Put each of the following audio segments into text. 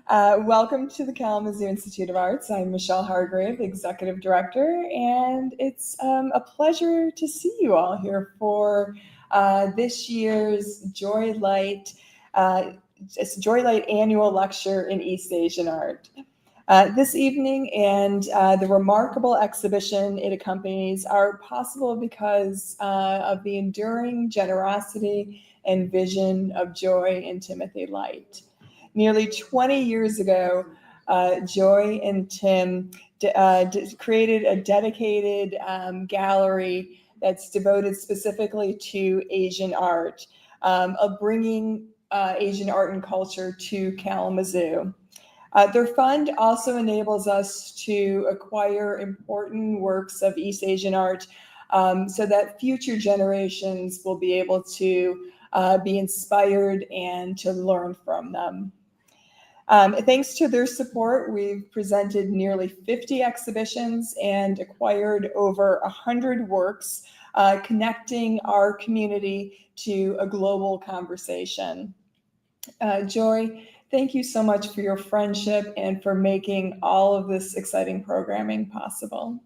Welcome to the Kalamazoo Institute of Arts. I'm Michelle Hargrave, Executive Director, and it's a pleasure to see you all here for this year's Joylight Annual Lecture in East Asian Art. This evening and the remarkable exhibition it accompanies are possible because of the enduring generosity and vision of Joy and Timothy Light. Nearly 20 years ago, Joy and Tim created a dedicated gallery that's devoted specifically to Asian art, of bringing Asian art and culture to Kalamazoo. Their fund also enables us to acquire important works of East Asian art so that future generations will be able to be inspired and to learn from them. Thanks to their support, we've presented nearly 50 exhibitions and acquired over 100 works, connecting our community to a global conversation. Joy, thank you so much for your friendship and for making all of this exciting programming possible.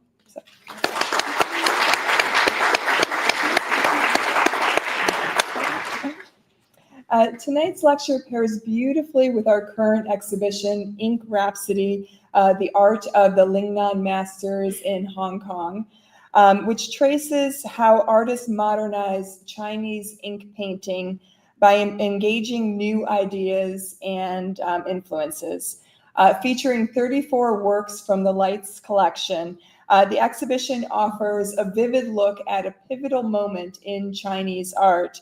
Tonight's lecture pairs beautifully with our current exhibition, Ink Rhapsody, the Art of the Lingnan Masters in Hong Kong, which traces how artists modernize Chinese ink painting by engaging new ideas and influences. Featuring 34 works from the Lights collection, the exhibition offers a vivid look at a pivotal moment in Chinese art,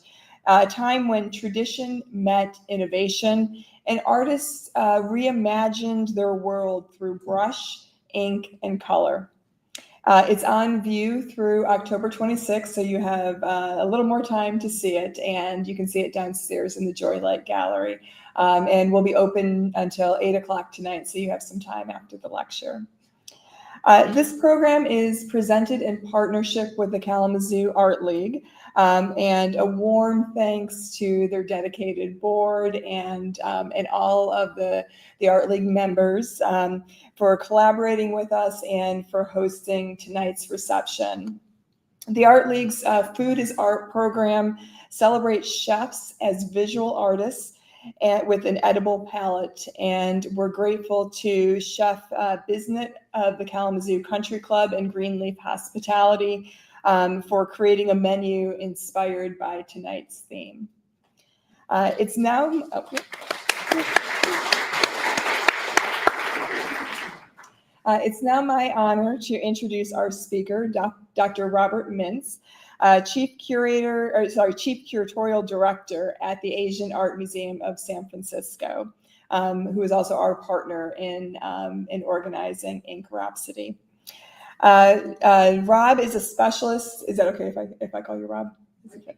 a time when tradition met innovation and artists reimagined their world through brush, ink, and color. It's on view through October 26th, so you have a little more time to see it, and you can see it downstairs in the Joylight Gallery. And we'll be open until 8 o'clock tonight, so you have some time after the lecture. This program is presented in partnership with the Kalamazoo Art League, and a warm thanks to their dedicated board and all of the Art League members for collaborating with us and for hosting tonight's reception. The Art League's Food is Art program celebrates chefs as visual artists and with an edible palate. And we're grateful to Chef Bisnet of the Kalamazoo Country Club and Greenleaf Hospitality for creating a menu inspired by tonight's theme. It's now my honor to introduce our speaker, Dr. Robert Mintz, Chief Curatorial Director at the Asian Art Museum of San Francisco, who is also our partner in organizing Ink Rhapsody. Rob is a specialist. Is that okay if I call you Rob? Okay.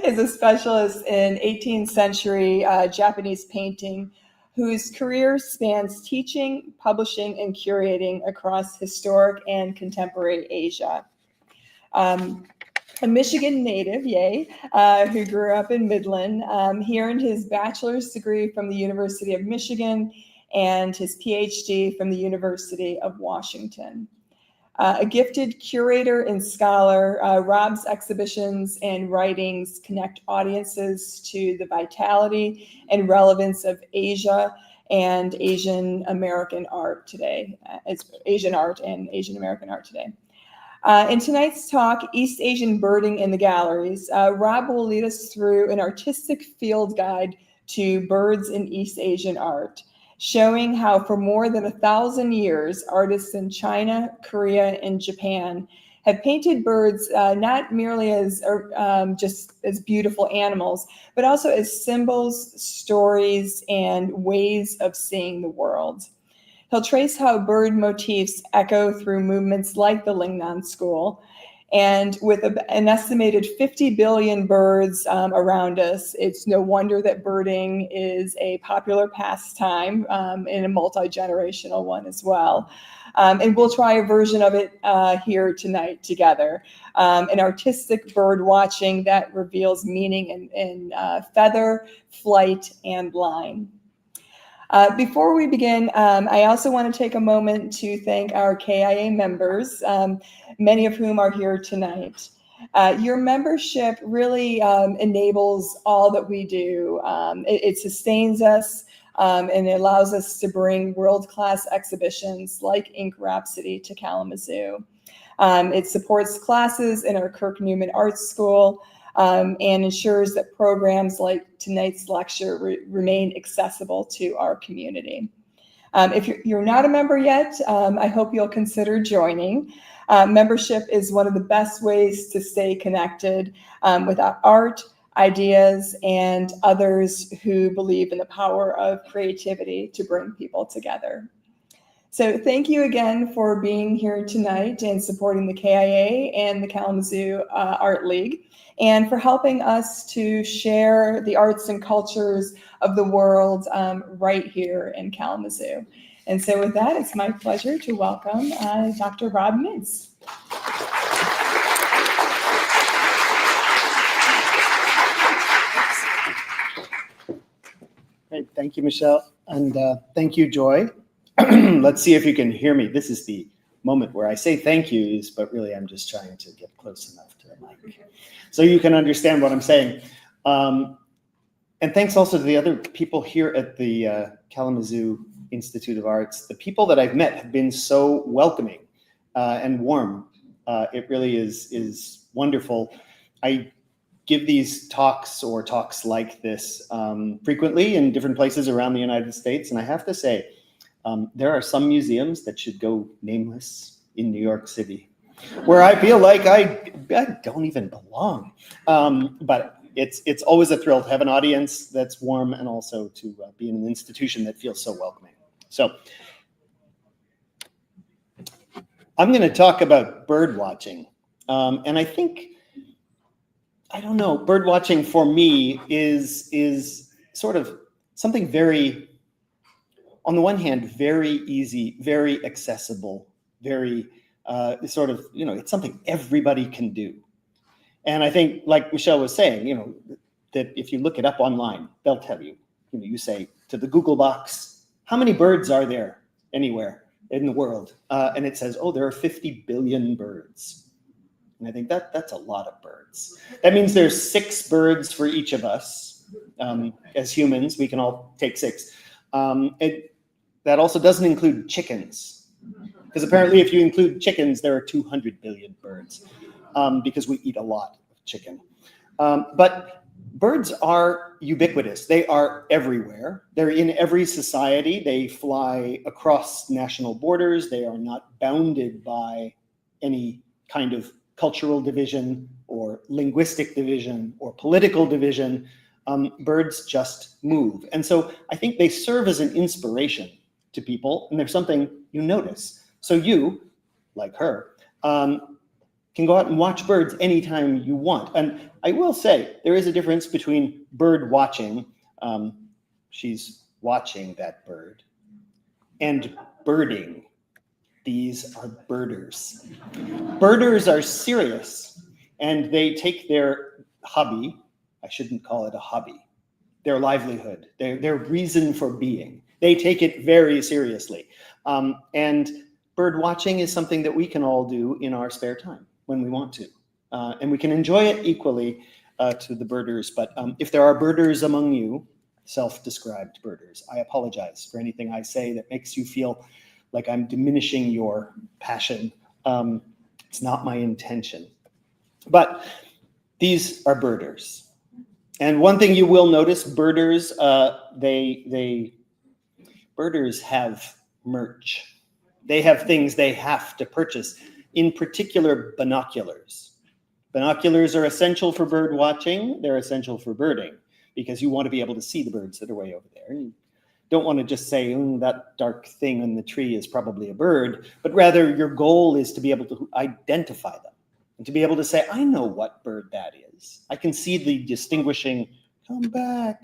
Is a specialist in 18th century Japanese painting, whose career spans teaching, publishing, and curating across historic and contemporary Asia. A Michigan native, who grew up in Midland, he earned his bachelor's degree from the University of Michigan and his PhD from the University of Washington. A gifted curator and scholar, Rob's exhibitions and writings connect audiences to the vitality and relevance of Asia and Asian American art today. It's Asian art and Asian American art today. In tonight's talk, East Asian Birding in the Galleries, Rob will lead us through an artistic field guide to birds in East Asian art, showing how for more than 1,000 years, artists in China, Korea, and Japan have painted birds not merely as just as beautiful animals, but also as symbols, stories, and ways of seeing the world. He'll trace how bird motifs echo through movements like the Lingnan School And with an estimated 50 billion birds around us, it's no wonder that birding is a popular pastime and a multi-generational one as well. And we'll try a version of it here tonight together. An artistic bird watching that reveals meaning in feather, flight, and line. Before we begin, I also want to take a moment to thank our KIA members, many of whom are here tonight. Your membership really enables all that we do. It sustains us and it allows us to bring world-class exhibitions like Ink Rhapsody to Kalamazoo. It supports classes in our Kirk Newman Art School, and ensures that programs like tonight's lecture remain accessible to our community. If you're not a member yet, I hope you'll consider joining. Membership is one of the best ways to stay connected with art, ideas, and others who believe in the power of creativity to bring people together. So thank you again for being here tonight and supporting the KIA and the Kalamazoo Art League, and for helping us to share the arts and cultures of the world right here in Kalamazoo. And so with that, it's my pleasure to welcome Dr. Rob Mintz. Great, thank you, Michelle, and thank you, Joy. Let's see if you can hear me. This is the moment where I say thank yous, but really I'm just trying to get close enough to the mic so you can understand what I'm saying. And thanks also to the other people here at the Kalamazoo Institute of Arts. The people that I've met have been so welcoming and warm. It really is wonderful. I give these talks or talks like this frequently in different places around the United States, and I have to say, there are some museums that should go nameless in New York City, where I feel like I don't even belong. But it's always a thrill to have an audience that's warm and also to be in an institution that feels so welcoming. So I'm going to talk about bird watching. And I think, I don't know, bird watching for me is sort of something very, on the one hand, very easy, very accessible, very sort of, it's something everybody can do. And I think, like Michelle was saying, that if you look it up online, they'll tell you, you say to the Google box, how many birds are there anywhere in the world? And it says, oh, there are 50 billion birds. And I think that's a lot of birds. That means there's 6 birds for each of us. As humans, we can all take 6. That also doesn't include chickens, because apparently if you include chickens, there are 200 billion birds, because we eat a lot of chicken. But birds are ubiquitous. They are everywhere. They're in every society. They fly across national borders. They are not bounded by any kind of cultural division or linguistic division or political division. Birds just move. And so I think they serve as an inspiration to people, and there's something you notice. So you, like her, can go out and watch birds anytime you want. And I will say, there is a difference between bird watching, she's watching that bird, and birding. These are birders. Birders are serious, and they take their hobby, I shouldn't call it a hobby, their livelihood, their reason for being. They take it very seriously. And bird watching is something that we can all do in our spare time when we want to. And we can enjoy it equally to the birders. But if there are birders among you, self-described birders, I apologize for anything I say that makes you feel like I'm diminishing your passion. It's not my intention. But these are birders. And one thing you will notice, birders, birders have merch. They have things they have to purchase, in particular binoculars. Binoculars are essential for bird watching. They're essential for birding because you want to be able to see the birds that are way over there. You don't want to just say, that dark thing on the tree is probably a bird, but rather your goal is to be able to identify them. and to be able to say, I know what bird that is. I can see the distinguishing, come back,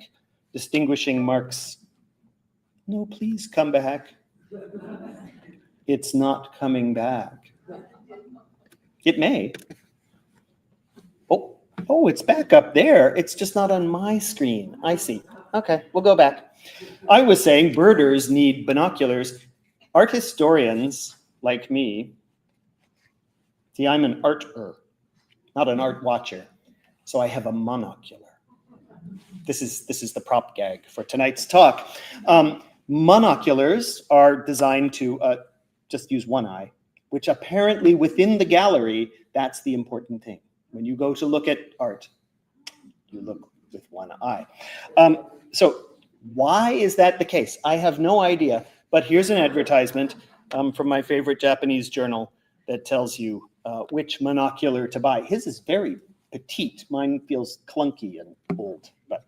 distinguishing marks. No, please come back. It's not coming back. It may. Oh, it's back up there. It's just not on my screen. I see. Okay, we'll go back. I was saying birders need binoculars. Art historians like me, see, I'm an arter, not an art watcher. So I have a monocular. This is the prop gag for tonight's talk. Monoculars are designed to just use one eye, which apparently within the gallery, that's the important thing. When you go to look at art, you look with one eye. So why is that the case? I have no idea, but here's an advertisement from my favorite Japanese journal that tells you which monocular to buy. His is very petite. Mine feels clunky and old, but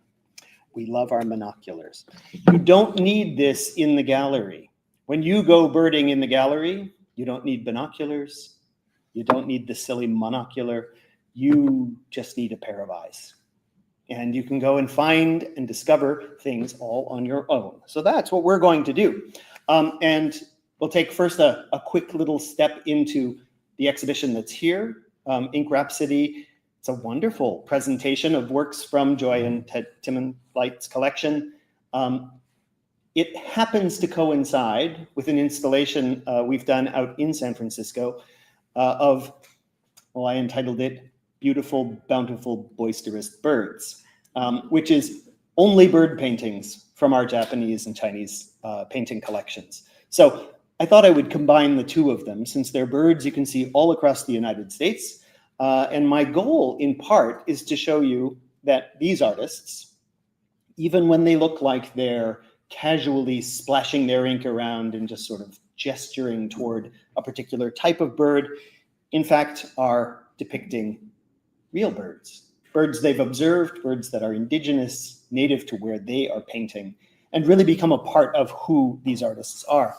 we love our monoculars. You don't need this in the gallery. When you go birding in the gallery, you don't need binoculars. You don't need the silly monocular. You just need a pair of eyes. And you can go and find and discover things all on your own. So that's what we're going to do. And we'll take first a quick little step into the exhibition that's here, Ink Rhapsody. It's a wonderful presentation of works from Joy and Tim Light's collection. It happens to coincide with an installation we've done out in San Francisco of, well, I entitled it Beautiful, Bountiful, Boisterous Birds, which is only bird paintings from our Japanese and Chinese painting collections. So I thought I would combine the two of them since they're birds you can see all across the United States. And my goal in part is to show you that these artists, even when they look like they're casually splashing their ink around and just sort of gesturing toward a particular type of bird, in fact, are depicting real birds, birds they've observed, birds that are indigenous, native to where they are painting, and really become a part of who these artists are.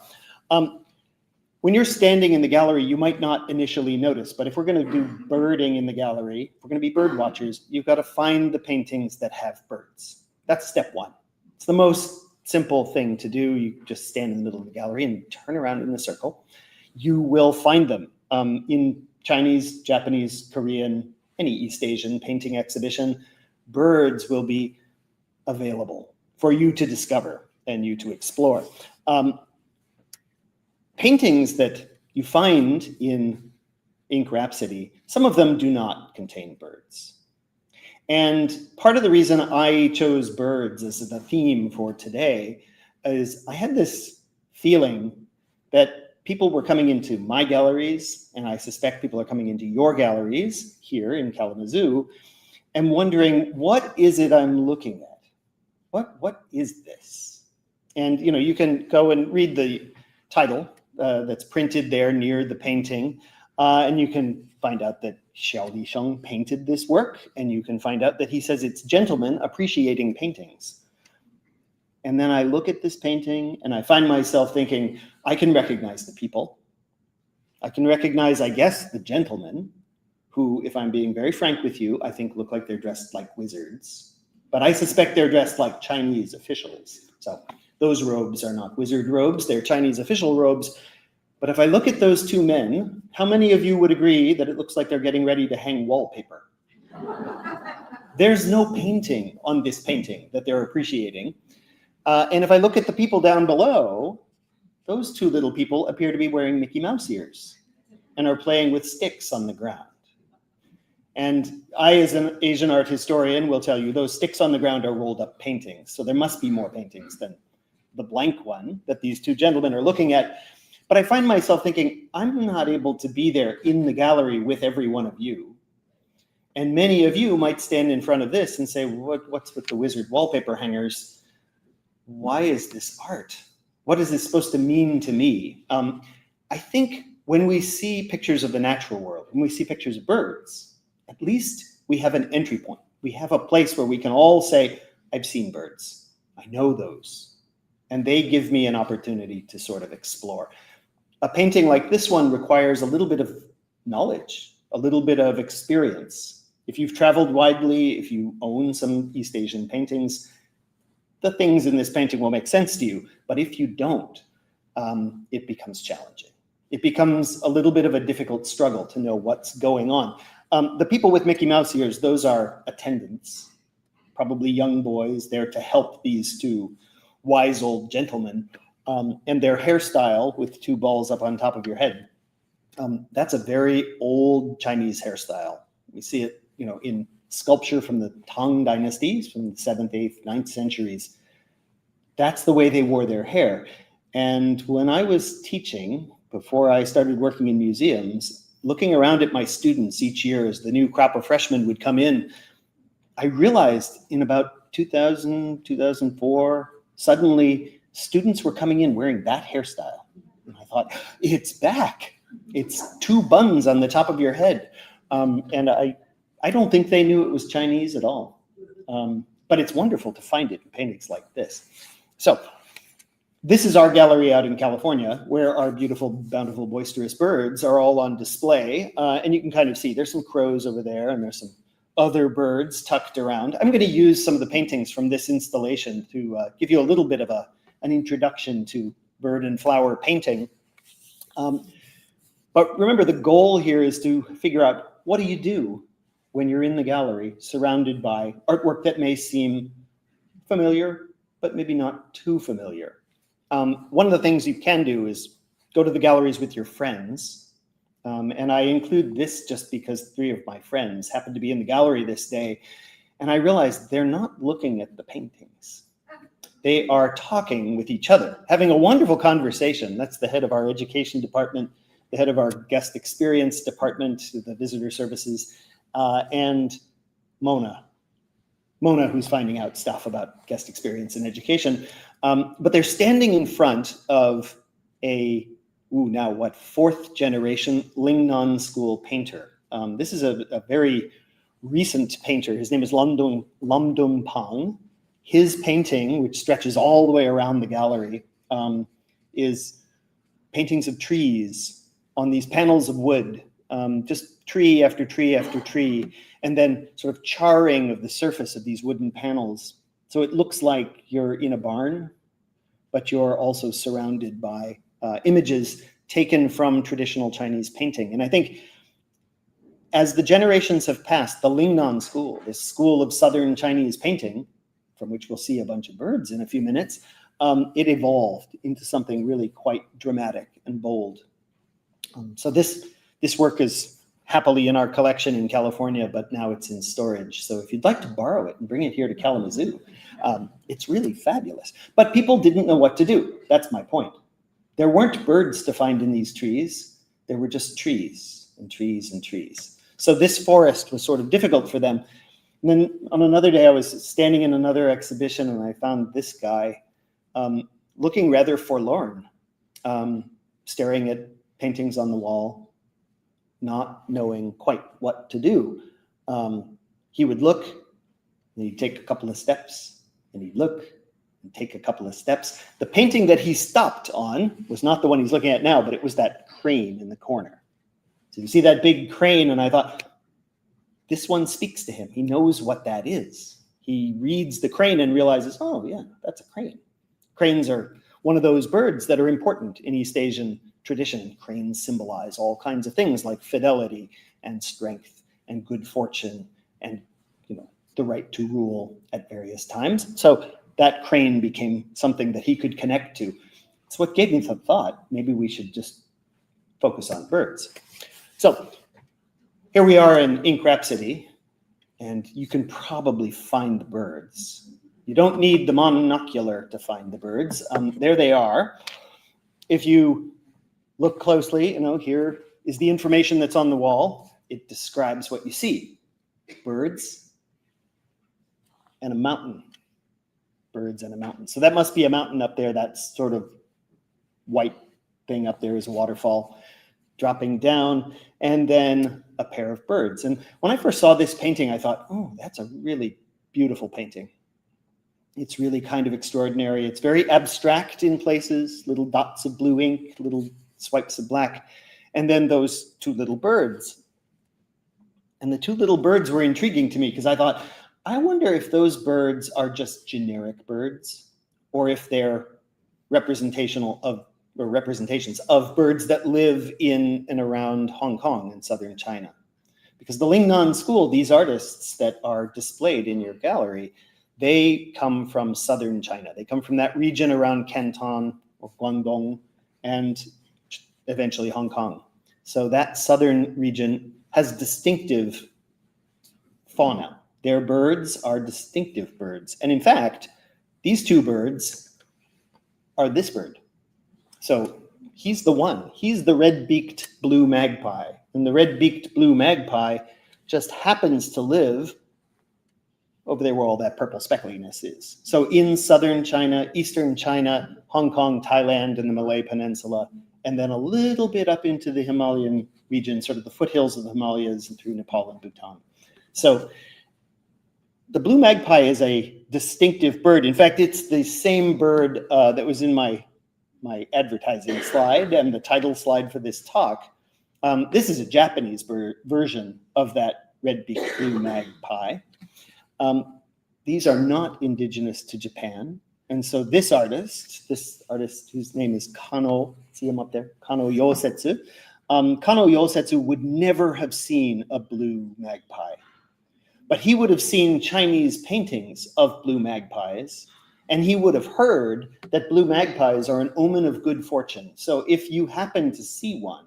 When you're standing in the gallery, you might not initially notice, but if we're going to do birding in the gallery, if we're going to be bird watchers, you've got to find the paintings that have birds. That's step one. It's the most simple thing to do. You just stand in the middle of the gallery and turn around in a circle. You will find them in Chinese, Japanese, Korean, any East Asian painting exhibition. Birds will be available for you to discover and you to explore. Paintings that you find in Ink Rhapsody, some of them do not contain birds. And part of the reason I chose birds as the theme for today is I had this feeling that people were coming into my galleries, and I suspect people are coming into your galleries here in Kalamazoo, and wondering, what is it I'm looking at? What is this? And you can go and read the title that's printed there near the painting, and you can find out that Xiao Lisheng painted this work, and you can find out that he says it's gentlemen appreciating paintings. And then I look at this painting and I find myself thinking, I can recognize the people. I can recognize, I guess, the gentlemen who, if I'm being very frank with you, I think look like they're dressed like wizards. But I suspect they're dressed like Chinese officials. So those robes are not wizard robes, they're Chinese official robes. But if I look at those two men, how many of you would agree that it looks like they're getting ready to hang wallpaper? There's no painting on this painting that they're appreciating. And if I look at the people down below, those two little people appear to be wearing Mickey Mouse ears and are playing with sticks on the ground. And I, as an Asian art historian, will tell you those sticks on the ground are rolled up paintings. So there must be more paintings than the blank one that these two gentlemen are looking at. But I find myself thinking, I'm not able to be there in the gallery with every one of you. And many of you might stand in front of this and say, what's with the wizard wallpaper hangers? Why is this art? What is this supposed to mean to me? I think when we see pictures of the natural world, when we see pictures of birds, at least we have an entry point. We have a place where we can all say, I've seen birds. I know those. And they give me an opportunity to sort of explore. A painting like this one requires a little bit of knowledge. a little bit of experience. If you've traveled widely, if you own some East Asian paintings, the things in this painting will make sense to you. But if you don't, it becomes challenging. It becomes a little bit of a difficult struggle to know what's going on. The people with Mickey Mouse ears, those are attendants, probably young boys there to help these two wise old gentlemen. And their hairstyle with two balls up on top of your head, that's a very old Chinese hairstyle. We see it, in sculpture from the Tang dynasties, from the 7th, 8th, 9th centuries. That's the way they wore their hair. And when I was teaching, before I started working in museums, looking around at my students each year as the new crop of freshmen would come in, I realized in about 2000, 2004, suddenly students were coming in wearing that hairstyle. And I thought, it's back. It's two buns on the top of your head. And I don't think they knew it was Chinese at all. But it's wonderful to find it in paintings like this. So this is our gallery out in California, where our beautiful, bountiful, boisterous birds are all on display. And you can kind of see there's some crows over there, and there's some other birds tucked around. I'm going to use some of the paintings from this installation to give you a little bit of an introduction to bird and flower painting. But remember, the goal here is to figure out, what do you do when you're in the gallery surrounded by artwork that may seem familiar, but maybe not too familiar? One of the things you can do is go to the galleries with your friends. And I include this just because 3 of my friends happened to be in the gallery this day. And I realized they're not looking at the paintings. They are talking with each other, having a wonderful conversation. That's the head of our education department, the head of our guest experience department, the visitor services, and Mona, who's finding out stuff about guest experience and education. But they're standing in front of a, now what, 4th generation Lingnan school painter. This is a very recent painter. His name is Lam Dong Pang. His painting, which stretches all the way around the gallery, is paintings of trees on these panels of wood, just tree after tree after tree, and then sort of charring of the surface of these wooden panels. So it looks like you're in a barn, but you're also surrounded by images taken from traditional Chinese painting. And I think as the generations have passed, the Lingnan school, this school of Southern Chinese painting, from which we'll see a bunch of birds in a few minutes, it evolved into something really quite dramatic and bold. So this work is happily in our collection in California, but now it's in storage. So if you'd like to borrow it and bring it here to Kalamazoo, it's really fabulous. But people didn't know what to do. That's my point. There weren't birds to find in these trees. There were just trees and trees and trees. So this forest was sort of difficult for them. And then on another day, I was standing in another exhibition and I found this guy looking rather forlorn, staring at paintings on the wall, not knowing quite what to do. He would look, and he'd take a couple of steps, and he'd look, and take a couple of steps. The painting that he stopped on was not the one he's looking at now, but it was that crane in the corner. So you see that big crane, and I thought, this one speaks to him. He knows what that is. He reads the crane and realizes, oh yeah, that's a crane. Cranes are one of those birds that are important in East Asian tradition. Cranes symbolize all kinds of things like fidelity and strength and good fortune and the right to rule at various times. So that crane became something that he could connect to. It's what gave me the thought, maybe we should just focus on birds. So here we are in Ink Rhapsody, and you can probably find the birds. You don't need the monocular to find the birds. There they are. If you look closely, here is the information that's on the wall. It describes what you see. Birds and a mountain. Birds and a mountain. So that must be a mountain up there. That sort of white thing up there is a waterfall dropping down, and then a pair of birds. And when I first saw this painting, I thought, oh, that's a really beautiful painting. It's really kind of extraordinary. It's very abstract in places, little dots of blue ink, little swipes of black. And then those 2 little birds. And the two little birds were intriguing to me because I thought, I wonder if those birds are just generic birds or if they're representational of or representations of birds that live in and around Hong Kong and southern China. Because the Lingnan school, these artists that are displayed in your gallery, they come from southern China. They come from that region around Canton or Guangdong and eventually Hong Kong. So that southern region has distinctive fauna. Their birds are distinctive birds. And in fact, these two birds are this bird. So he's the one. He's the red-beaked blue magpie. And the red-beaked blue magpie just happens to live over there where all that purple speckliness is. So in southern China, eastern China, Hong Kong, Thailand, and the Malay Peninsula, and then a little bit up into the Himalayan region, sort of the foothills of the Himalayas and through Nepal and Bhutan. So the blue magpie is a distinctive bird. In fact, it's the same bird that was in my advertising slide and the title slide for this talk. This is a Japanese version of that red-beaked blue magpie. These are not indigenous to Japan. And so this artist whose name is Kano, see him up there, Kano Yosetsu. Kano Yosetsu would never have seen a blue magpie, but he would have seen Chinese paintings of blue magpies, and he would have heard that blue magpies are an omen of good fortune. So if you happen to see one,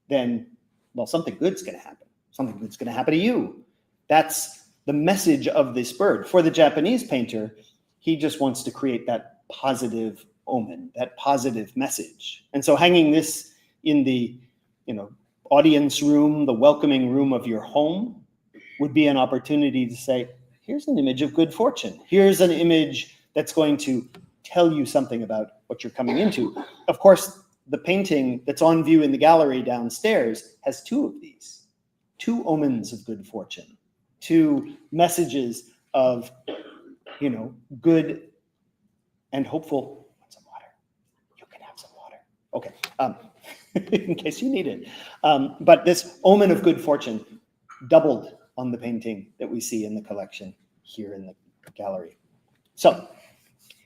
then, well, something good's going to happen. Something good's going to happen to you. That's the message of this bird. For the Japanese painter, he just wants to create that positive omen, that positive message. And so hanging this in the, audience room, the welcoming room of your home would be an opportunity to say, here's an image of good fortune. Here's an image that's going to tell you something about what you're coming into. Of course, the painting that's on view in the gallery downstairs has two of these, two omens of good fortune, two messages of, good and hopeful. Want some water? You can have some water. Okay, in case you need it. But this omen of good fortune doubled on the painting that we see in the collection here in the gallery. So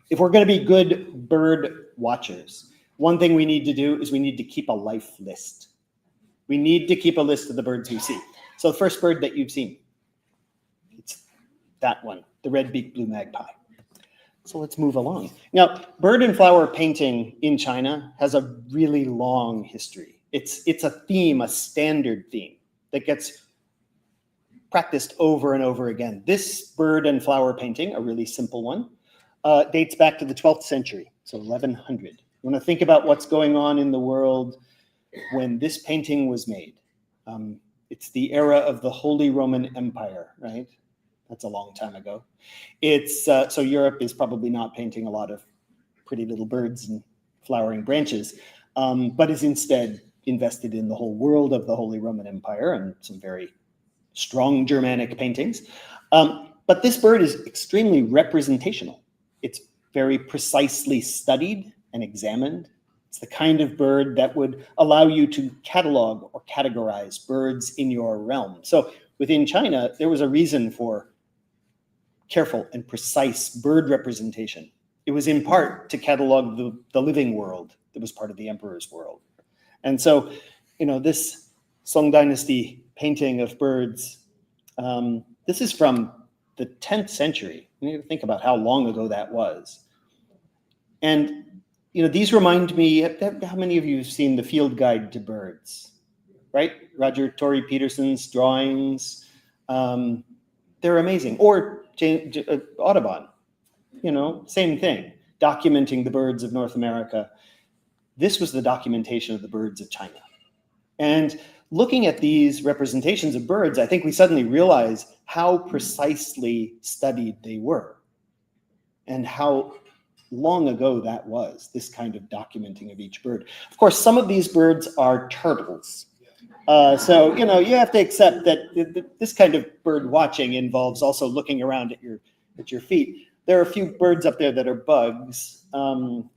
if we're going to be good bird watchers, one thing we need to do is we need to keep a life list. We need to keep a list of the birds we see. So the first bird that you've seen, it's that one, the red-beaked blue magpie. So let's move along. Now, bird and flower painting in China has a really long history. It's a theme, a standard theme that gets practiced over and over again. This bird and flower painting, a really simple one, dates back to the 12th century, so 1100. You want to think about what's going on in the world when this painting was made. It's the era of the Holy Roman Empire, right? That's a long time ago. It's so Europe is probably not painting a lot of pretty little birds and flowering branches, but is instead invested in the whole world of the Holy Roman Empire and some very strong Germanic paintings. But this bird is extremely representational. It's very precisely studied and examined. It's the kind of bird that would allow you to catalog or categorize birds in your realm. So within China, there was a reason for careful and precise bird representation. It was in part to catalog the living world that was part of the emperor's world. And so, this Song Dynasty painting of birds, this is from the 10th century. You need to think about how long ago that was. And, these remind me, how many of you have seen the Field Guide to Birds, right? Roger Torrey Peterson's drawings. They're amazing. Or Audubon, same thing, documenting the birds of North America. This was the documentation of the birds of China. And looking at these representations of birds, I think we suddenly realize how precisely studied they were and how long ago that was, this kind of documenting of each bird. Of course, some of these birds are turtles. So, you have to accept that this kind of bird watching involves also looking around at your feet. There are a few birds up there that are bugs.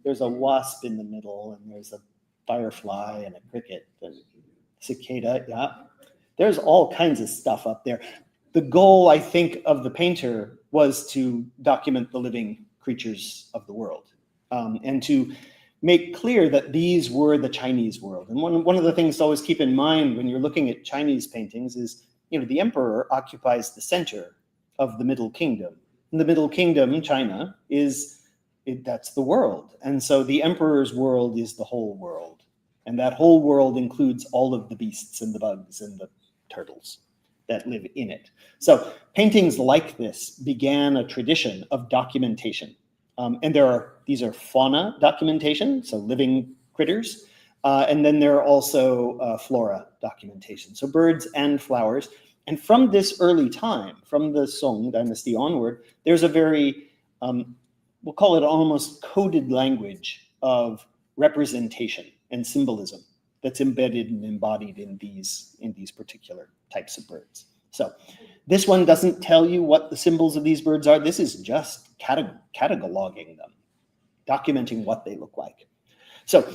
There's a wasp in the middle, and there's a firefly and a cricket and cicada. Yeah, There's all kinds of stuff up there. The goal, I think, of the painter was to document the living creatures of the world, and to make clear that these were the Chinese world. And one of the things to always keep in mind when you're looking at Chinese paintings is, the emperor occupies the center of the Middle Kingdom. And the Middle Kingdom, China, that's the world. And so the emperor's world is the whole world. And that whole world includes all of the beasts and the bugs and the turtles that live in it. So paintings like this began a tradition of documentation. And these are fauna documentation, so living critters. And then there are also flora documentation, so birds and flowers. And from this early time, from the Song dynasty onward, there's a very, we'll call it almost coded language of representation and symbolism that's embedded and embodied in these particular types of birds. So this one doesn't tell you what the symbols of these birds are. This is just cataloging them, documenting what they look like. So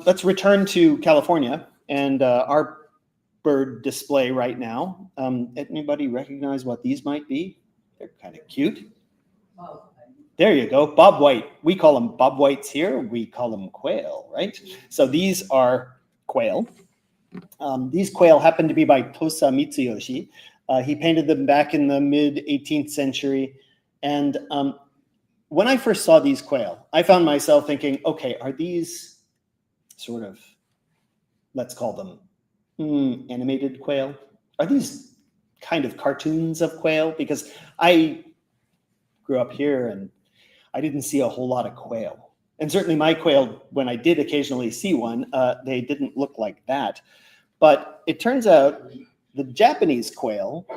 let's return to California and our bird display right now. Anybody recognize what these might be? They're kind of cute. There you go, bobwhite. We call them bobwhites here. We call them quail, right? So these are quail. These quail happen to be by Tosa Mitsuyoshi. He painted them back in the mid-18th century. And when I first saw these quail, I found myself thinking, okay, are these sort of, let's call them animated quail? Are these kind of cartoons of quail? Because I grew up here and I didn't see a whole lot of quail. And certainly my quail, when I did occasionally see one, they didn't look like that. But it turns out the Japanese quail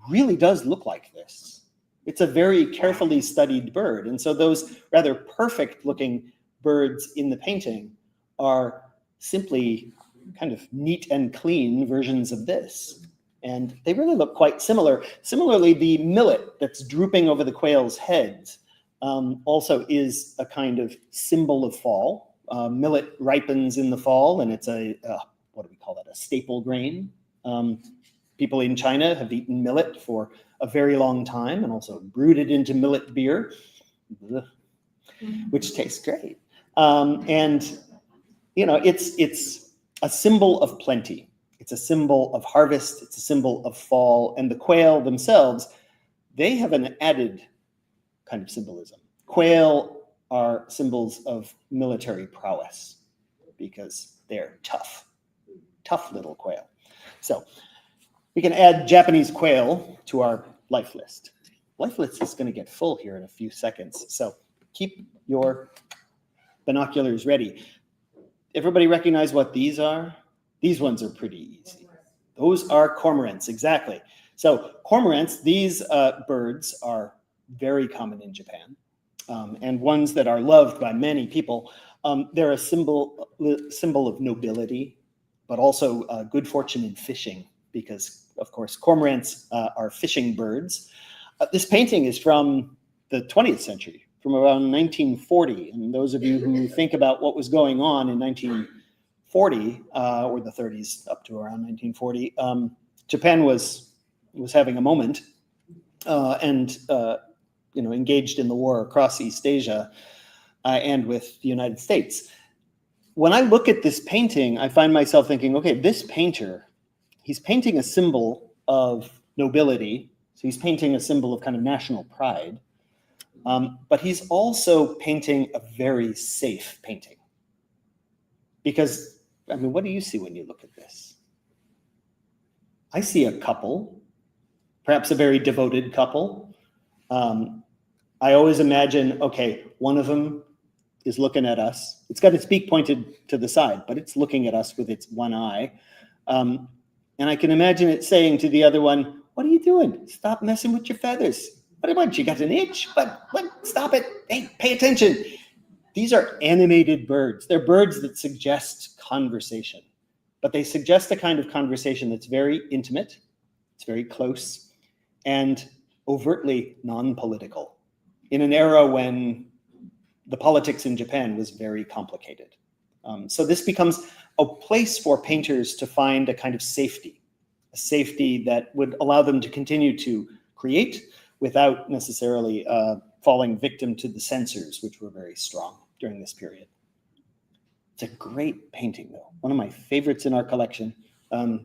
really does look like this. It's a very carefully studied bird. And so those rather perfect looking birds in the painting are simply kind of neat and clean versions of this. And they really look quite similar. Similarly, the millet that's drooping over the quail's heads also is a kind of symbol of fall. Millet ripens in the fall, and it's what do we call that? A staple grain. People in China have eaten millet for a very long time and also brewed it into millet beer, which tastes great. And it's a symbol of plenty. It's a symbol of harvest. It's a symbol of fall. And the quail themselves, they have an added kind of symbolism. Quail are symbols of military prowess because they're tough little quail. So we can add Japanese quail to our life list. Life list is going to get full here in a few seconds. So keep your binoculars ready. Everybody recognize what these are? These ones are pretty easy. Those are cormorants, exactly. So cormorants, these birds are very common in Japan, and ones that are loved by many people. They're a symbol of nobility, but also good fortune in fishing, because, of course, cormorants are fishing birds. This painting is from the 20th century, from around 1940. And those of you who think about what was going on in 1940, or the 30s up to around 1940, Japan was having a moment and engaged in the war across East Asia and with the United States. When I look at this painting, I find myself thinking, okay, this painter, he's painting a symbol of nobility. So he's painting a symbol of kind of national pride. But he's also painting a very safe painting. Because, what do you see when you look at this? I see a couple, perhaps a very devoted couple. I always imagine, okay, one of them is looking at us. It's got its beak pointed to the side, but it's looking at us with its one eye. And I can imagine it saying to the other one, what are you doing? Stop messing with your feathers. What, you got an itch? What? Stop it. Hey, pay attention. These are animated birds. They're birds that suggest conversation, but they suggest a kind of conversation that's very intimate, it's very close, and overtly non-political in an era when the politics in Japan was very complicated. So this becomes a place for painters to find a kind of safety, a safety that would allow them to continue to create without necessarily falling victim to the censors, which were very strong during this period. It's a great painting, though. One of my favorites in our collection,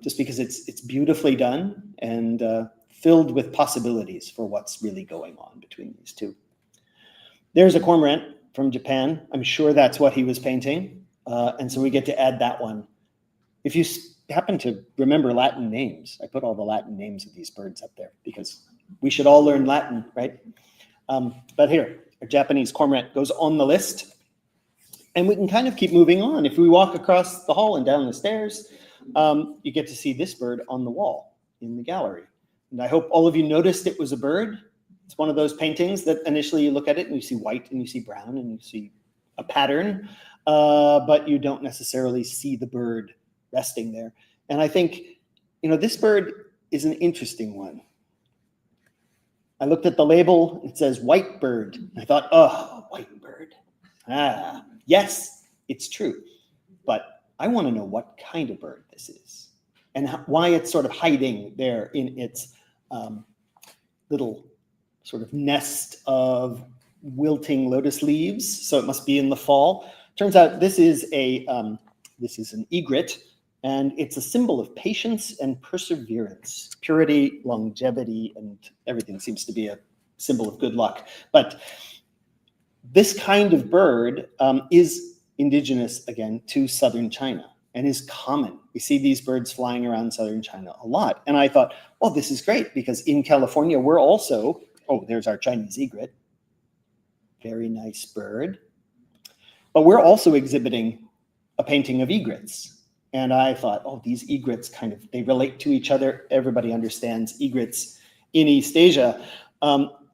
just because it's beautifully done and filled with possibilities for what's really going on between these two. There's a cormorant from Japan. I'm sure that's what he was painting. And so we get to add that one. If you happen to remember Latin names, I put all the Latin names of these birds up there because we should all learn Latin, right? But here, a Japanese cormorant goes on the list. And we can kind of keep moving on. If we walk across the hall and down the stairs, you get to see this bird on the wall in the gallery. And I hope all of you noticed it was a bird. It's one of those paintings that initially you look at it and you see white and you see brown and you see a pattern, but you don't necessarily see the bird resting there. And I think, this bird is an interesting one. I looked at the label, it says white bird. I thought, oh, white bird. Yes, it's true. But I want to know what kind of bird this is and why it's sort of hiding there in its little sort of nest of wilting lotus leaves. So it must be in the fall. Turns out this is an egret, and it's a symbol of patience and perseverance, purity, longevity, and everything seems to be a symbol of good luck. But this kind of bird is indigenous, again, to southern China and is common. We see these birds flying around southern China a lot. And I thought, well, this is great because in California, we're also, there's our Chinese egret. Very nice bird. But we're also exhibiting a painting of egrets. And I thought, these egrets they relate to each other. Everybody understands egrets in East Asia.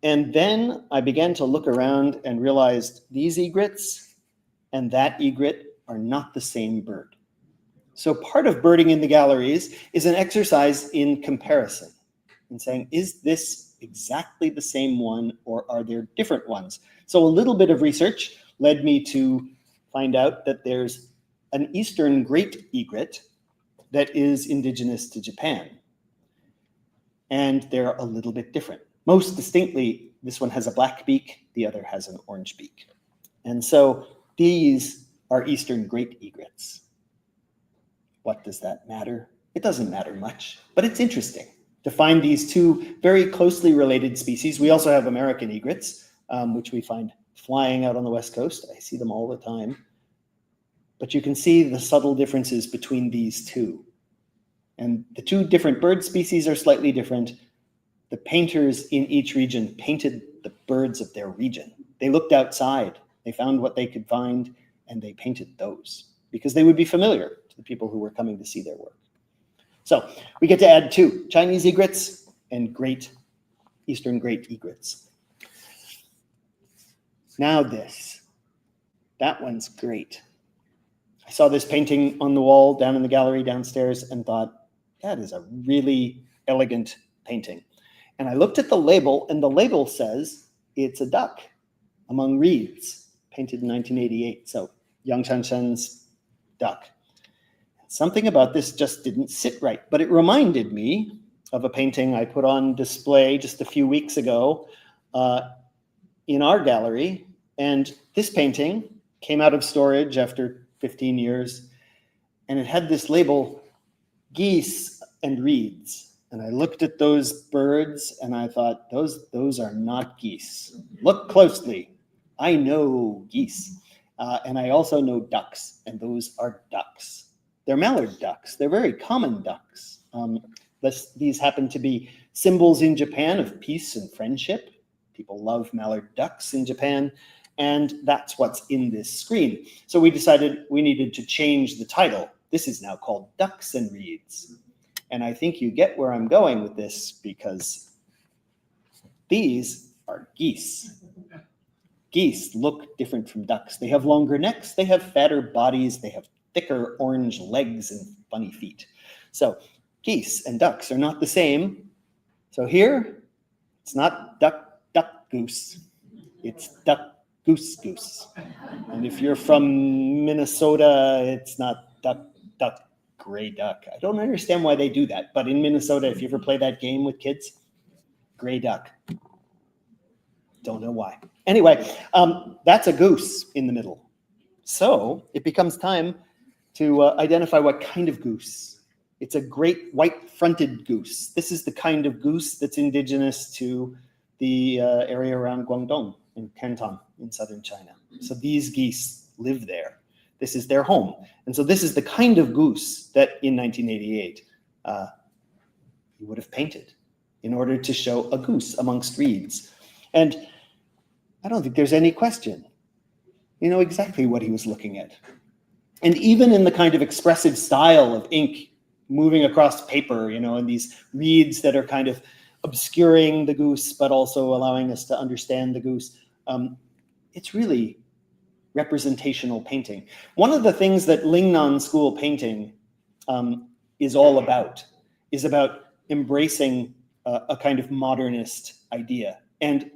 And then I began to look around and realized these egrets and that egret are not the same bird. So part of birding in the galleries is an exercise in comparison and saying, is this exactly the same one or are there different ones? So a little bit of research led me to find out that there's an eastern great egret that is indigenous to Japan. And they're a little bit different. Most distinctly, this one has a black beak, the other has an orange beak. And so these are eastern great egrets. What does that matter? It doesn't matter much, but it's interesting to find these two very closely related species. We also have American egrets, which we find flying out on the West Coast. I see them all the time. But you can see the subtle differences between these two. And the two different bird species are slightly different. The painters in each region painted the birds of their region. They looked outside, they found what they could find, and they painted those because they would be familiar to the people who were coming to see their work. So we get to add two, Chinese egrets and eastern great egrets. Now that one's great. I saw this painting on the wall down in the gallery downstairs and thought, that is a really elegant painting. And I looked at the label, and the label says it's a duck among reeds, painted in 1988. So Yang Shanshan's duck. Something about this just didn't sit right, but it reminded me of a painting I put on display just a few weeks ago in our gallery. And this painting came out of storage after 15 years, and it had this label, geese and reeds. And I looked at those birds and I thought, those are not geese. Look closely. I know geese. And I also know ducks, and those are ducks. They're mallard ducks. They're very common ducks. These happen to be symbols in Japan of peace and friendship. People love mallard ducks in Japan, and that's what's in this screen. So we decided we needed to change the title. This is now called Ducks and Reeds. And I think you get where I'm going with this because these are geese. Geese look different from ducks. They have longer necks, they have fatter bodies, they have thicker orange legs and funny feet. So geese and ducks are not the same. So here, it's not duck, duck, goose. It's duck, goose, goose. And if you're from Minnesota, it's not duck, duck, gray duck. I don't understand why they do that, but in Minnesota, if you ever play that game with kids, gray duck. Don't know why. Anyway, that's a goose in the middle. So it becomes time to identify what kind of goose. It's a great white-fronted goose. This is the kind of goose that's indigenous to the area around Guangdong in Canton in southern China. So these geese live there. This is their home. And so this is the kind of goose that in 1988 he would have painted in order to show a goose amongst reeds. And I don't think there's any question. You know exactly what he was looking at. And even in the kind of expressive style of ink moving across paper, you know, and these reeds that are kind of obscuring the goose, but also allowing us to understand the goose, it's really representational painting. One of the things that Lingnan school painting is all about is about embracing a kind of modernist idea. And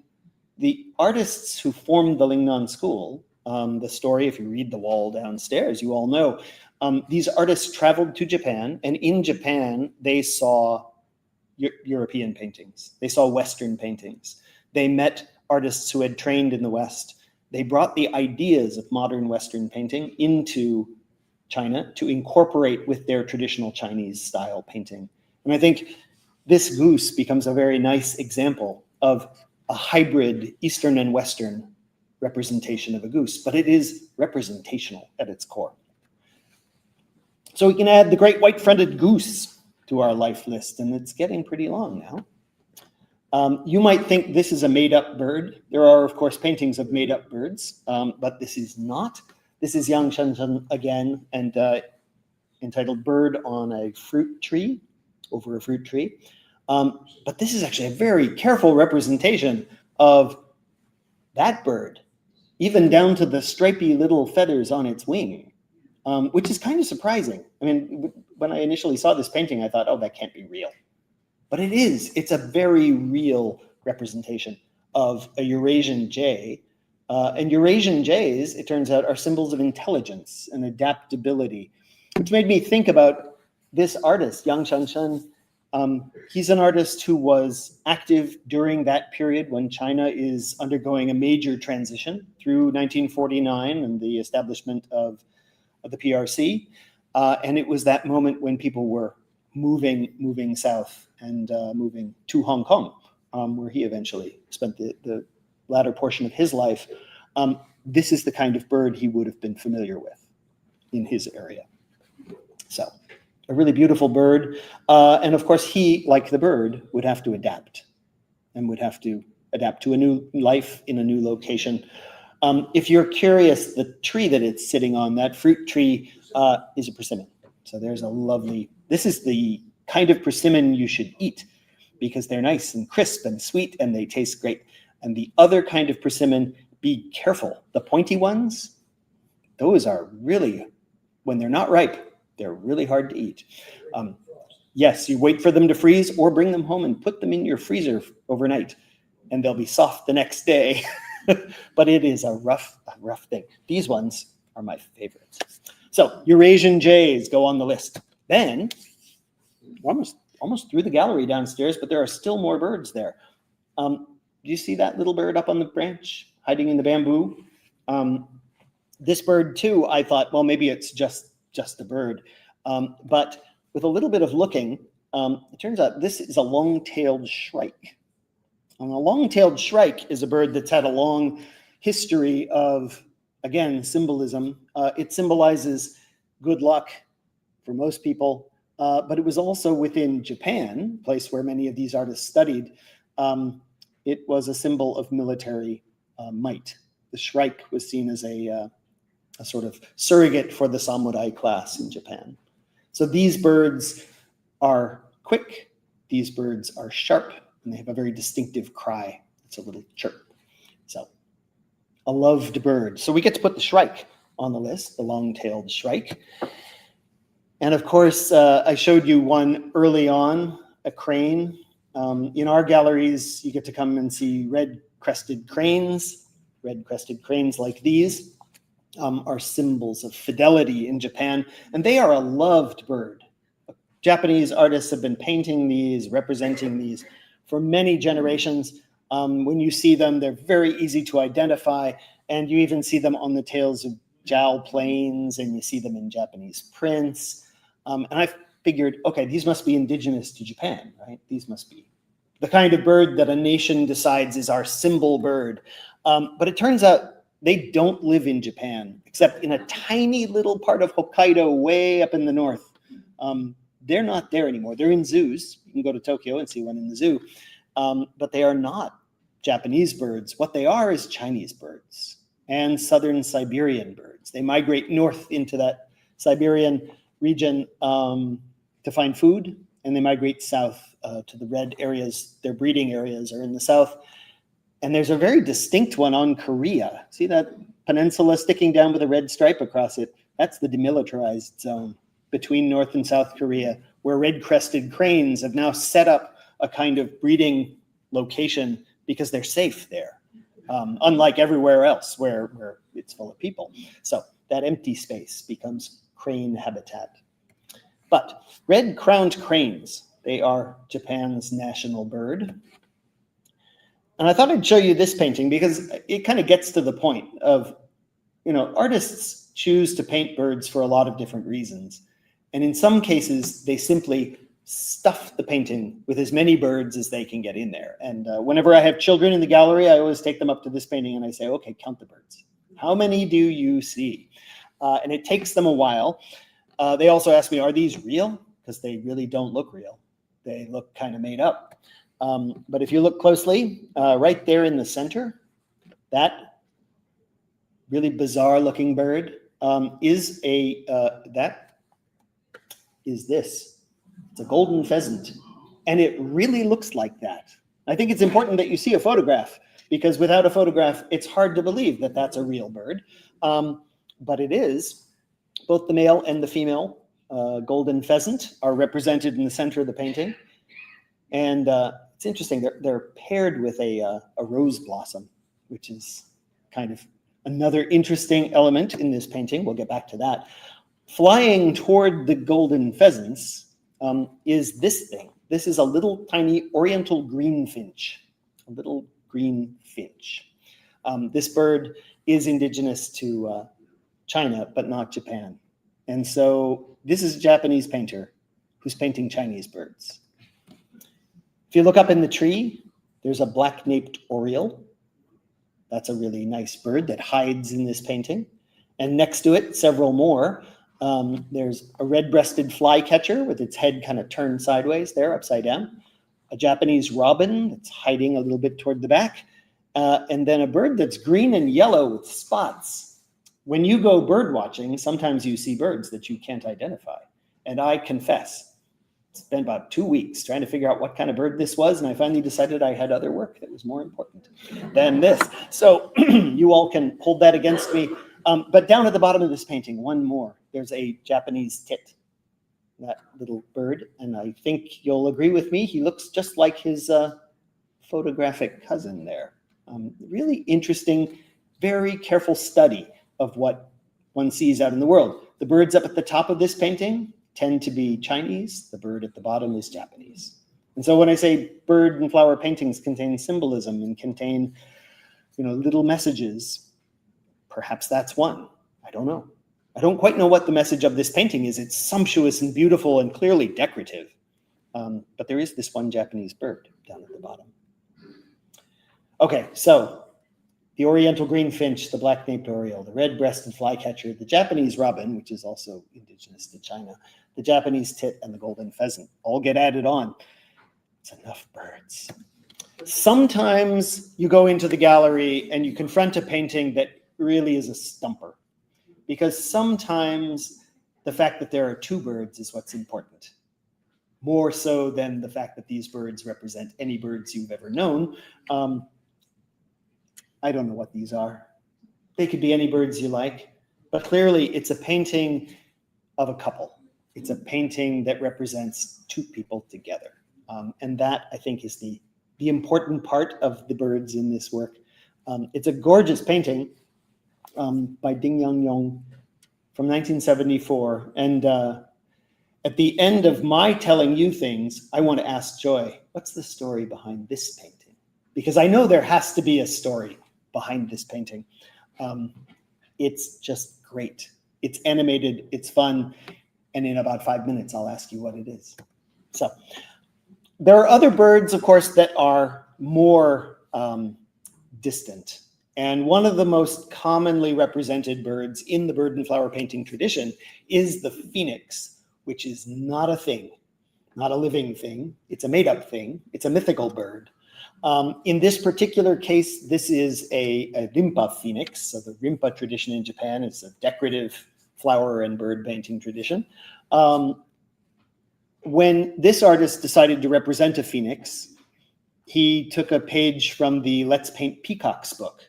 the artists who formed the Lingnan school, the story, if you read The Wall downstairs, you all know, these artists traveled to Japan, and in Japan, they saw European paintings. They saw Western paintings. They met artists who had trained in the West. They brought the ideas of modern Western painting into China to incorporate with their traditional Chinese style painting. And I think this goose becomes a very nice example of a hybrid Eastern and Western representation of a goose, but it is representational at its core. So we can add the great white-fronted goose to our life list, and it's getting pretty long now. You might think this is a made-up bird. There are, of course, paintings of made-up birds, but this is not. This is Yang Shanshan again, and entitled Bird on a Fruit Tree, over a fruit tree. But this is actually a very careful representation of that bird, even down to the stripy little feathers on its wing, which is kind of surprising. I mean, when I initially saw this painting, I thought, oh, that can't be real. But it is. It's a very real representation of a Eurasian jay. And Eurasian jays, it turns out, are symbols of intelligence and adaptability, which made me think about this artist, Yang Shanshan. He's an artist who was active during that period when China is undergoing a major transition through 1949 and the establishment of the PRC. And it was that moment when people were moving south and moving to Hong Kong, where he eventually spent the latter portion of his life. This is the kind of bird he would have been familiar with in his area. So a really beautiful bird. And of course, he, like the bird, would have to adapt and would have to adapt to a new life in a new location. If you're curious, the tree that it's sitting on, that fruit tree, is a persimmon. So there's a lovely, this is the kind of persimmon you should eat because they're nice and crisp and sweet and they taste great. And the other kind of persimmon, be careful. The pointy ones, those are really, when they're not ripe, they're really hard to eat. Yes, you wait for them to freeze or bring them home and put them in your freezer overnight and they'll be soft the next day. But it is a rough thing. These ones are my favorites. So Eurasian jays go on the list. Then, almost through the gallery downstairs, but there are still more birds there. Do you see that little bird up on the branch, hiding in the bamboo? This bird too, I thought, well, maybe it's just a bird. But with a little bit of looking, it turns out this is a long-tailed shrike. And a long-tailed shrike is a bird that's had a long history of, again, symbolism. It symbolizes good luck for most people, but it was also within Japan, a place where many of these artists studied. It was a symbol of military might. The shrike was seen as a sort of surrogate for the samurai class in Japan. So these birds are quick, these birds are sharp, and they have a very distinctive cry. It's a little chirp. So a loved bird. So we get to put the shrike on the list, the long-tailed shrike. And of course, I showed you one early on, a crane. In our galleries, you get to come and see red-crested cranes. Red-crested cranes like these are symbols of fidelity in Japan, and they are a loved bird Japanese artists have been painting these, representing these for many generations. When you see them, they're very easy to identify, and you even see them on the tails of jowl planes, and you see them in Japanese prints. And I figured, okay, these must be indigenous to Japan, right? These must be the kind of bird that a nation decides is our symbol bird. But it turns out they don't live in Japan, except in a tiny little part of Hokkaido way up in the north. They're not there anymore. They're in zoos. You can go to Tokyo and see one in the zoo. But they are not Japanese birds. What they are is Chinese birds and southern Siberian birds. They migrate north into that Siberian region to find food, and they migrate south to the red areas. Their breeding areas are in the south. And there's a very distinct one on Korea. See that peninsula sticking down with a red stripe across it? That's the demilitarized zone between North and South Korea, where red-crested cranes have now set up a kind of breeding location because they're safe there, unlike everywhere else where it's full of people. So that empty space becomes crane habitat. But red-crowned cranes, they are Japan's national bird. And I thought I'd show you this painting because it kind of gets to the point of, artists choose to paint birds for a lot of different reasons. And in some cases, they simply stuff the painting with as many birds as they can get in there. And whenever I have children in the gallery, I always take them up to this painting and I say, okay, count the birds. How many do you see? And it takes them a while. They also ask me, are these real? Because they really don't look real. They look kind of made up. But if you look closely, right there in the center, that really bizarre looking bird is this. It's a golden pheasant. And it really looks like that. I think it's important that you see a photograph, because without a photograph, it's hard to believe that that's a real bird. But it is. Both the male and the female golden pheasant are represented in the center of the painting. And it's interesting, they're paired with a rose blossom, which is kind of another interesting element in this painting. We'll get back to that. Flying toward the golden pheasants is this thing. This is a little tiny oriental greenfinch, a little green finch. This bird is indigenous to China, but not Japan. And so this is a Japanese painter who's painting Chinese birds. If you look up in the tree, there's a black-naped oriole. That's a really nice bird that hides in this painting. And next to it, several more. There's a red-breasted flycatcher with its head kind of turned sideways there, upside down. A Japanese robin that's hiding a little bit toward the back. And then a bird that's green and yellow with spots. When you go bird watching, sometimes you see birds that you can't identify. And I confess, spent about 2 weeks trying to figure out what kind of bird this was, and I finally decided I had other work that was more important than this. So you all can hold that against me. But down at the bottom of this painting, one more. There's a Japanese tit, that little bird, and I think you'll agree with me, he looks just like his photographic cousin there. Really interesting, very careful study of what one sees out in the world. The birds up at the top of this painting tend to be Chinese. The bird at the bottom is Japanese. And so when I say bird and flower paintings contain symbolism and contain, little messages, perhaps that's one. I don't know. I don't quite know what the message of this painting is. It's sumptuous and beautiful and clearly decorative. But there is this one Japanese bird down at the bottom. Okay, so the oriental greenfinch, the black-naped oriole, the red-breasted flycatcher, the Japanese robin, which is also indigenous to China, the Japanese tit, and the golden pheasant all get added on. It's enough birds. Sometimes you go into the gallery and you confront a painting that really is a stumper, because sometimes the fact that there are two birds is what's important, more so than the fact that these birds represent any birds you've ever known. I don't know what these are. They could be any birds you like, but clearly it's a painting of a couple. It's a painting that represents two people together. And that, I think, is the important part of the birds in this work. It's a gorgeous painting by Ding Yang Yong from 1974. And at the end of my telling you things, I want to ask Joy, what's the story behind this painting? Because I know there has to be a story behind this painting. It's just great. It's animated, it's fun, and in about 5 minutes, I'll ask you what it is. So there are other birds, of course, that are more distant. And one of the most commonly represented birds in the bird and flower painting tradition is the phoenix, which is not a thing, not a living thing. It's a made-up thing. It's a mythical bird. In this particular case, this is a rimpa phoenix. So the rimpa tradition in Japan is a decorative flower and bird painting tradition. When this artist decided to represent a phoenix, he took a page from the Let's Paint Peacocks book.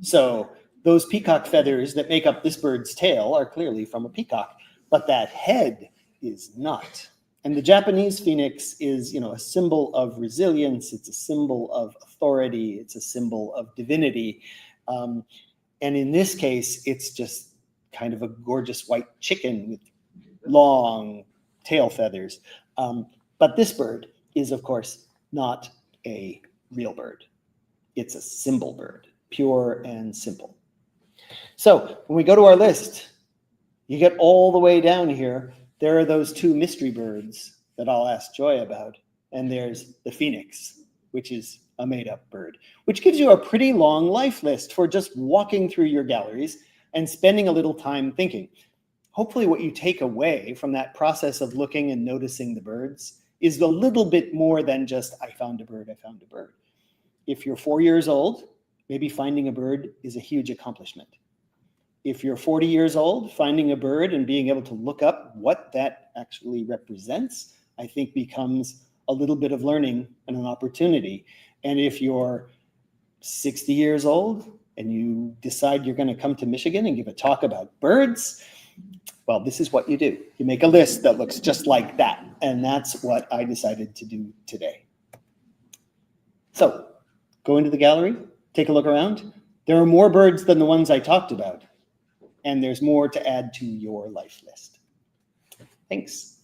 So those peacock feathers that make up this bird's tail are clearly from a peacock, but that head is not. And the Japanese phoenix is, a symbol of resilience. It's a symbol of authority. It's a symbol of divinity. And in this case, it's just kind of a gorgeous white chicken with long tail feathers. But this bird is, of course, not a real bird. It's a symbol bird, pure and simple. So when we go to our list, you get all the way down here. There are those two mystery birds that I'll ask Joy about. And there's the phoenix, which is a made-up bird, which gives you a pretty long life list for just walking through your galleries and spending a little time thinking. Hopefully what you take away from that process of looking and noticing the birds is a little bit more than just, I found a bird, I found a bird. If you're 4 years old, maybe finding a bird is a huge accomplishment. If you're 40 years old, finding a bird and being able to look up what that actually represents, I think becomes a little bit of learning and an opportunity. And if you're 60 years old and you decide you're going to come to Michigan and give a talk about birds, well, this is what you do. You make a list that looks just like that. And that's what I decided to do today. So go into the gallery, take a look around. There are more birds than the ones I talked about. And there's more to add to your life list. Thanks.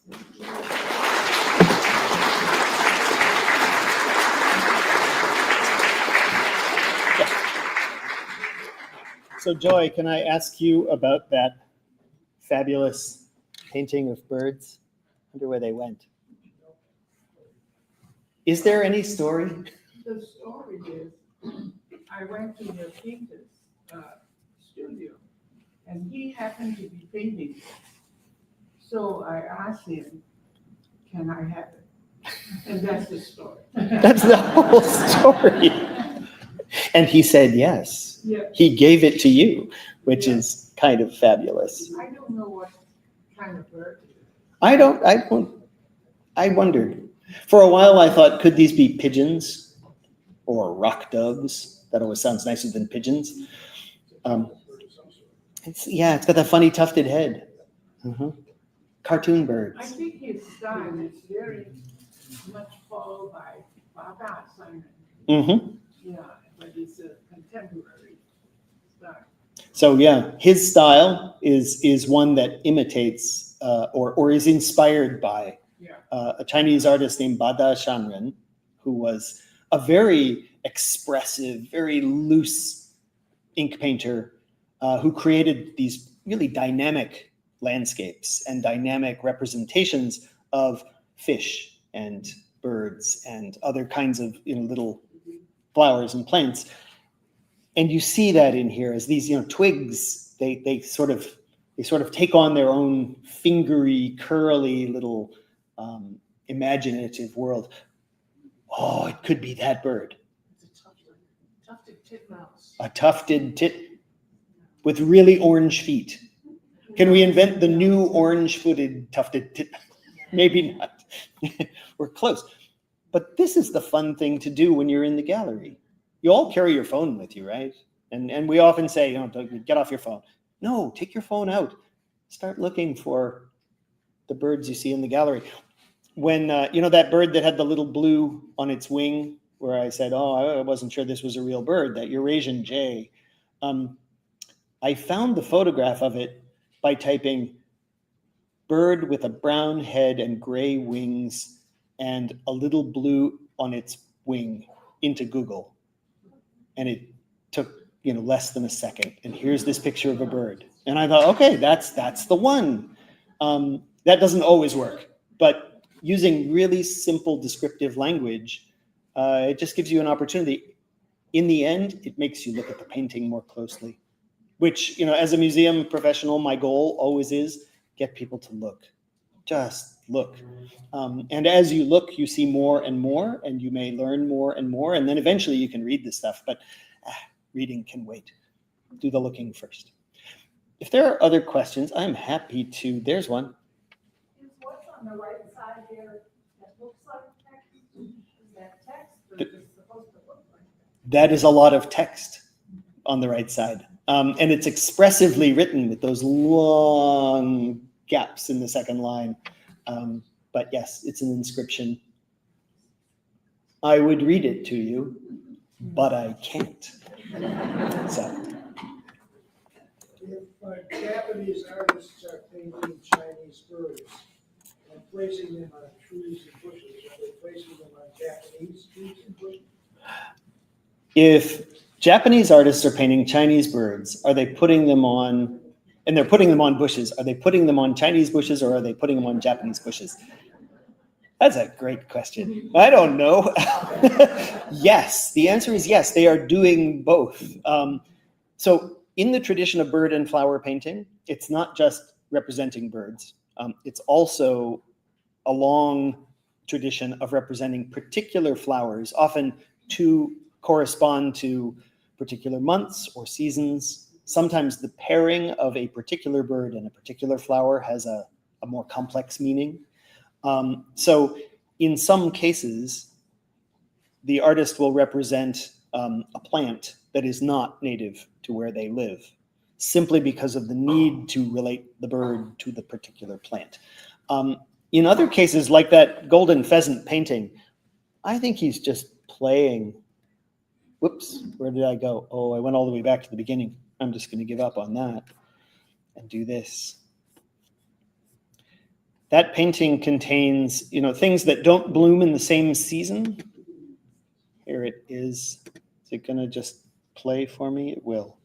Yeah. So Joy, can I ask you about that fabulous painting of birds? I wonder where they went. Is there any story? The story is, I went to the painter's studio, and he happened to be painting. So I asked him, can I have it? And that's the story. That's the whole story. And he said yes. Yeah. He gave it to you, which is kind of fabulous. I don't know what kind of bird it is. I wondered. For a while I thought, could these be pigeons or rock doves? That always sounds nicer than pigeons. It's got that funny tufted head. Cartoon birds. I think his style is very much followed by Baba Simon. Yeah, but it's a contemporary style. So his style is one that imitates or is inspired by a Chinese artist named Bada Shanren, who was a very expressive, very loose ink painter who created these really dynamic landscapes and dynamic representations of fish and birds and other kinds of little flowers and plants. And you see that in here as these twigs, they sort of take on their own fingery, curly little imaginative world. Oh, it could be that bird. It's a tufted titmouse. A tufted tit with really orange feet. Can we invent the new orange-footed tufted tit? Maybe not. We're close. But this is the fun thing to do when you're in the gallery. You all carry your phone with you, right? And we often say, don't get off your phone. No, take your phone out. Start looking for the birds you see in the gallery. When, that bird that had the little blue on its wing, where I said, I wasn't sure this was a real bird, that Eurasian jay. I found the photograph of it by typing bird with a brown head and gray wings and a little blue on its wing into Google. And it took, less than a second. And here's this picture of a bird. And I thought, okay, that's the one. That doesn't always work, but using really simple descriptive language, it just gives you an opportunity. In the end, it makes you look at the painting more closely, which, as a museum professional, my goal always is get people to look. Just look. And as you look, you see more and more, and you may learn more and more, and then eventually you can read this stuff, but reading can wait. Do the looking first. If there are other questions, I'm happy to. There's one. Is what's on the right side there that looks like text? Is that text, or is it supposed to look like that? That is a lot of text on the right side. And it's expressively written with those long gaps in the second line. But yes, it's an inscription. I would read it to you, but I can't. So. If Japanese artists are painting Chinese birds and placing them on trees and bushes, are they placing them on Japanese trees and bushes? If Japanese artists are painting Chinese birds, are they putting them on, and they're putting them on bushes, are they putting them on Chinese bushes or are they putting them on Japanese bushes? That's a great question. I don't know. Yes, the answer is yes, they are doing both. So in the tradition of bird and flower painting, it's not just representing birds. It's also a long tradition of representing particular flowers, often to correspond to particular months or seasons. Sometimes the pairing of a particular bird and a particular flower has a more complex meaning. So in some cases, the artist will represent a plant that is not native to where they live, simply because of the need to relate the bird to the particular plant. In other cases, like that golden pheasant painting, I think he's just playing. Whoops, where did I go? Oh, I went all the way back to the beginning. I'm just going to give up on that and do this. That painting contains, things that don't bloom in the same season. Here it is. Is it going to just play for me? It will.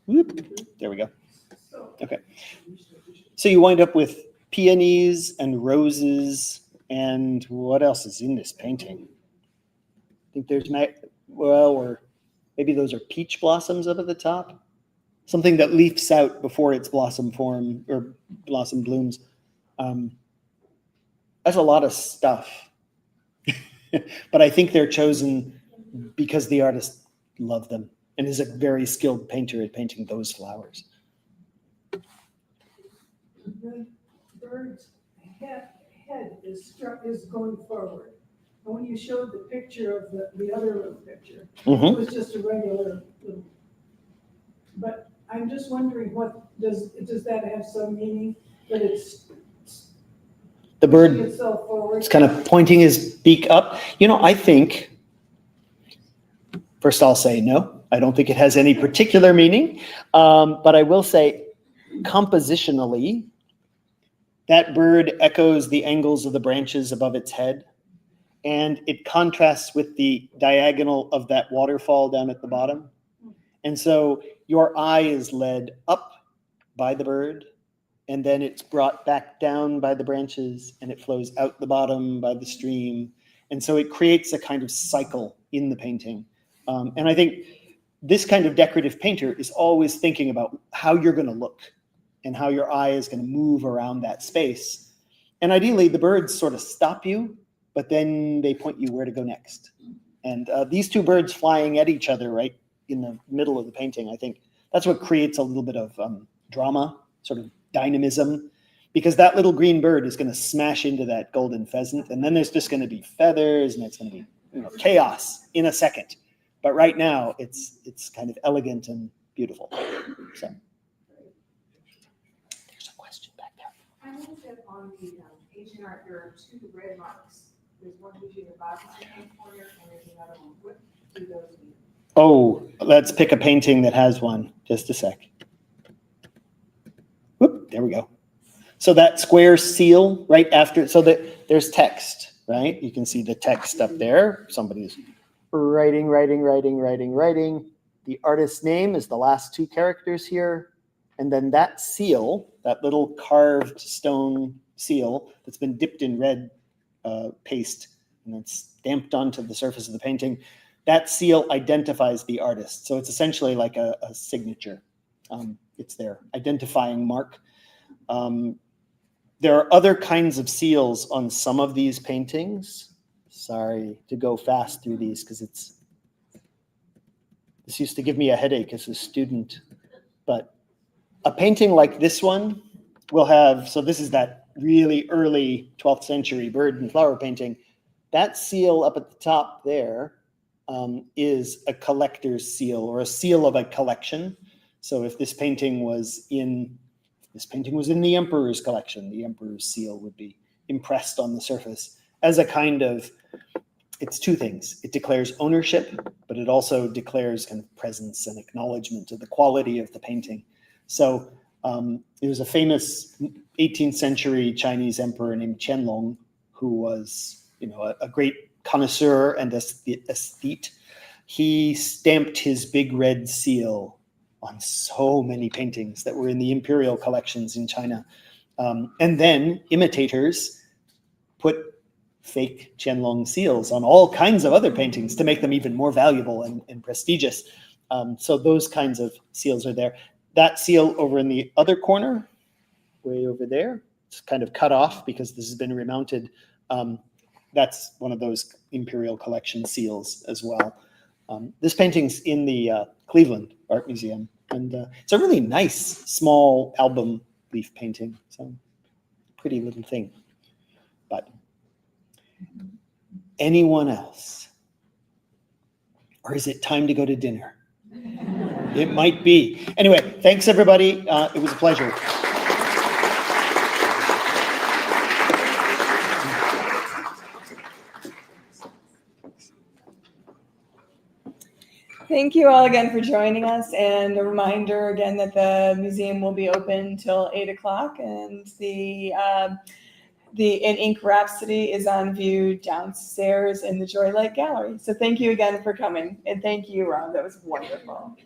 Whoop. There we go. Okay. So you wind up with peonies and roses, and what else is in this painting? I think there's, or maybe those are peach blossoms up at the top. Something that leaves out before its blossom form or blossom blooms. That's a lot of stuff. But I think they're chosen because the artist loved them and is a very skilled painter at painting those flowers. The bird's head is going forward. And when you showed the picture of the other little picture, it was just a regular little. But I'm just wondering, does that have some meaning that it's the bird itself forward? is kind of pointing his beak up. I think, first I'll say no, I don't think it has any particular meaning. But I will say compositionally, that bird echoes the angles of the branches above its head. And it contrasts with the diagonal of that waterfall down at the bottom. And so your eye is led up by the bird, and then it's brought back down by the branches, and it flows out the bottom by the stream. And so it creates a kind of cycle in the painting. And I think this kind of decorative painter is always thinking about how you're going to look and how your eye is going to move around that space. And ideally, the birds sort of stop you, but then they point you where to go next. And these two birds flying at each other right in the middle of the painting, I think that's what creates a little bit of drama, sort of dynamism, because that little green bird is going to smash into that golden pheasant, and then there's just going to be feathers, and it's going to be chaos in a second. But right now, it's kind of elegant and beautiful. So there's a question back there. I noticed that on the Asian art, there are two red marks. There's one usually in the bottom right-hand corner, and there's another one. What do those mean? Oh, let's pick a painting that has one. Just a sec. Whoop, there we go. So that square seal right after, so that there's text, right? You can see the text up there. Somebody's writing. The artist's name is the last two characters here. And then that seal, that little carved stone seal that's been dipped in red paste and then stamped onto the surface of the painting, that seal identifies the artist. So it's essentially like a signature. It's their identifying mark. There are other kinds of seals on some of these paintings. Sorry to go fast through these because this used to give me a headache as a student. But a painting like this one will have, so this is that really early 12th century bird and flower painting. That seal up at the top there is a collector's seal or a seal of a collection. So if this painting was in the emperor's collection, the emperor's seal would be impressed on the surface as a kind of, it's two things. It declares ownership, but it also declares kind of presence and acknowledgement of the quality of the painting. So there was a famous 18th century Chinese emperor named Qianlong, who was, a great connoisseur and aesthete. He stamped his big red seal on so many paintings that were in the imperial collections in China. And then imitators put fake Qianlong seals on all kinds of other paintings to make them even more valuable and prestigious. So those kinds of seals are there. That seal over in the other corner, way over there, it's kind of cut off because this has been remounted. That's one of those imperial collection seals as well. This painting's in the Cleveland Art Museum, and it's a really nice small album leaf painting. So pretty little thing. But anyone else? Or is it time to go to dinner? It might be. Anyway, thanks everybody. It was a pleasure. Thank you all again for joining us, and a reminder again that the museum will be open till 8 o'clock, and the Ink Rhapsody is on view downstairs in the Joylight Gallery. So thank you again for coming, and thank you, Rob. That was wonderful.